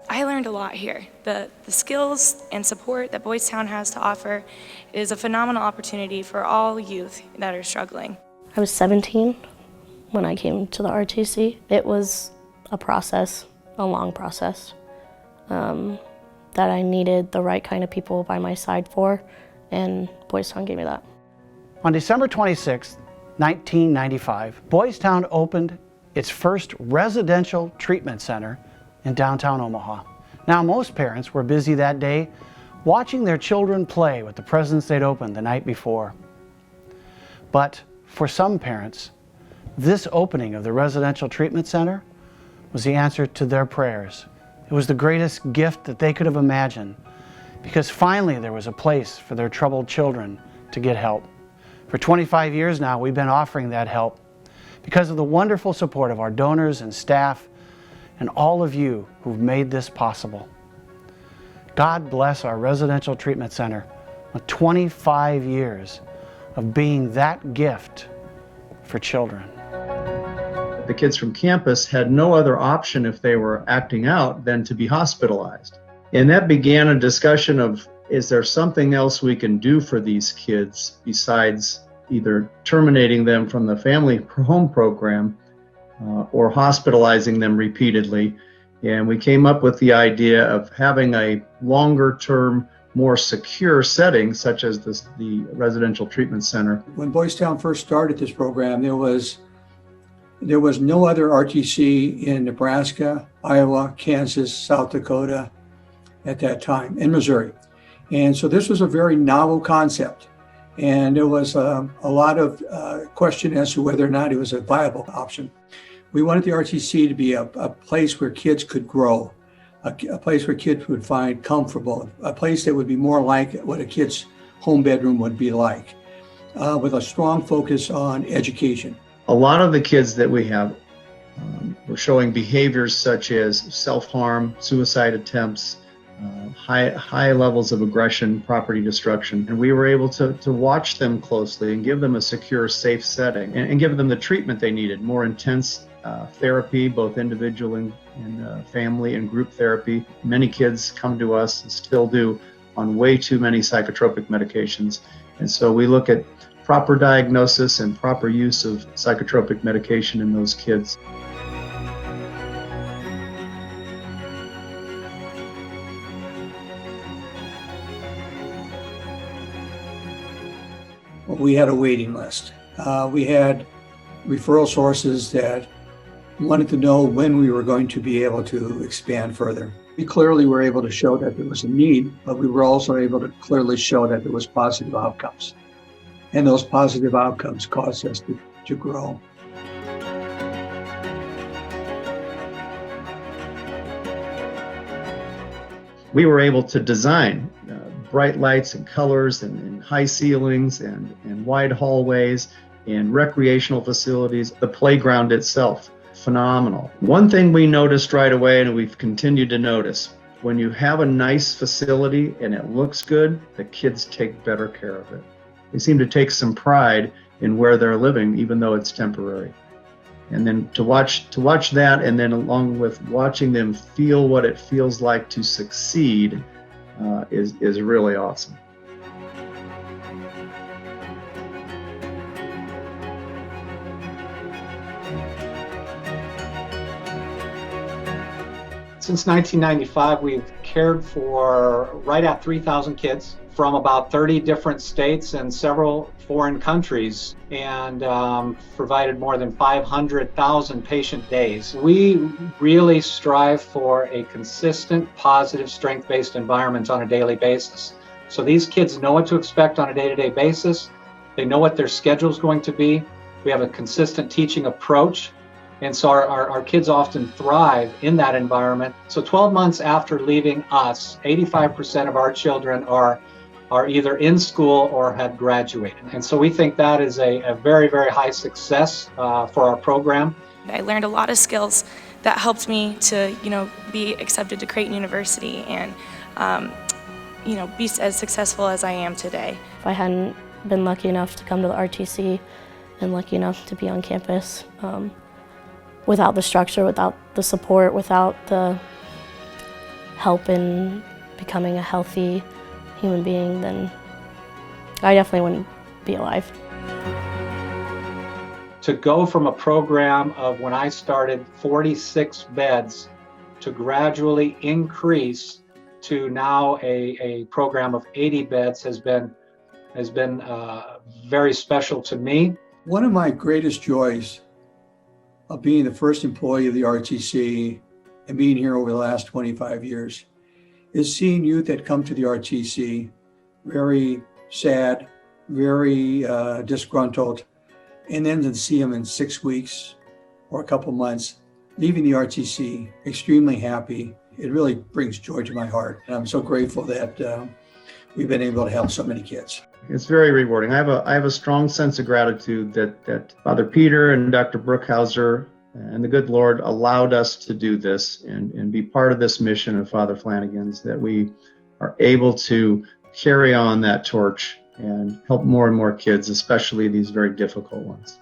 I learned a lot here. The skills and support that Boys Town has to offer is a phenomenal opportunity for all youth that are struggling. I was 17 when I came to the RTC. It was a process, a long process, that I needed the right kind of people by my side for, and Boys Town gave me that. On December 26, 1995, Boys Town opened its first residential treatment center in downtown Omaha. Now, most parents were busy that day watching their children play with the presents they'd opened the night before. But for some parents, this opening of the residential treatment center was the answer to their prayers. It was the greatest gift that they could have imagined, because finally there was a place for their troubled children to get help. For 25 years now, we've been offering that help because of the wonderful support of our donors and staff and all of you who've made this possible. God bless our residential treatment center with 25 years of being that gift for children. The kids from campus had no other option if they were acting out than to be hospitalized. And that began a discussion of, is there something else we can do for these kids besides either terminating them from the family home program or hospitalizing them repeatedly? And we came up with the idea of having a longer term, more secure setting, such as the residential treatment center. When Boys Town first started this program, there was no other RTC in Nebraska, Iowa, Kansas, South Dakota at that time, in Missouri. And so this was a very novel concept. And there was a lot of question as to whether or not it was a viable option. We wanted the RTC to be a place where kids could grow, a place where kids would find comfortable, a place that would be more like what a kid's home bedroom would be like, with a strong focus on education. A lot of the kids that we have were showing behaviors such as self-harm, suicide attempts, high levels of aggression, property destruction. And we were able to watch them closely and give them a secure, safe setting and give them the treatment they needed, more intense therapy, both individual and family and group therapy. Many kids come to us and still do on way too many psychotropic medications. And so we look at proper diagnosis and proper use of psychotropic medication in those kids. We had a waiting list. We had referral sources that wanted to know when we were going to be able to expand further. We clearly were able to show that there was a need, but we were also able to clearly show that there was positive outcomes. And those positive outcomes caused us to grow. We were able to design bright lights and colors and high ceilings and wide hallways and recreational facilities. The playground itself, phenomenal. One thing we noticed right away, and we've continued to notice, when you have a nice facility and it looks good, the kids take better care of it. They seem to take some pride in where they're living, even though it's temporary. And then to watch that, and then along with watching them feel what it feels like to succeed, is really awesome. Since 1995, we've cared for right at 3,000 kids from about 30 different states and several foreign countries, and provided more than 500,000 patient days. We really strive for a consistent, positive, strength-based environment on a daily basis. So these kids know what to expect on a day-to-day basis. They know what their schedule is going to be. We have a consistent teaching approach. And so our kids often thrive in that environment. So 12 months after leaving us, 85% of our children are either in school or have graduated. And so we think that is a very, very high success for our program. I learned a lot of skills that helped me to, be accepted to Creighton University and, be as successful as I am today. If I hadn't been lucky enough to come to the RTC and lucky enough to be on campus, without the structure, without the support, without the help in becoming a healthy human being, then I definitely wouldn't be alive. To go from a program of, when I started, 46 beds to gradually increase to now a program of 80 beds has been very special to me. One of my greatest joys of being the first employee of the RTC and being here over the last 25 years is seeing youth that come to the RTC very sad, very disgruntled, and then to see them in 6 weeks or a couple months leaving the RTC extremely happy. It really brings joy to my heart. And I'm so grateful that we've been able to help so many kids. It's very rewarding. I have a strong sense of gratitude that Father Peter and Dr. Brookhauser and the good Lord allowed us to do this and be part of this mission of Father Flanagan's, that we are able to carry on that torch and help more and more kids, especially these very difficult ones.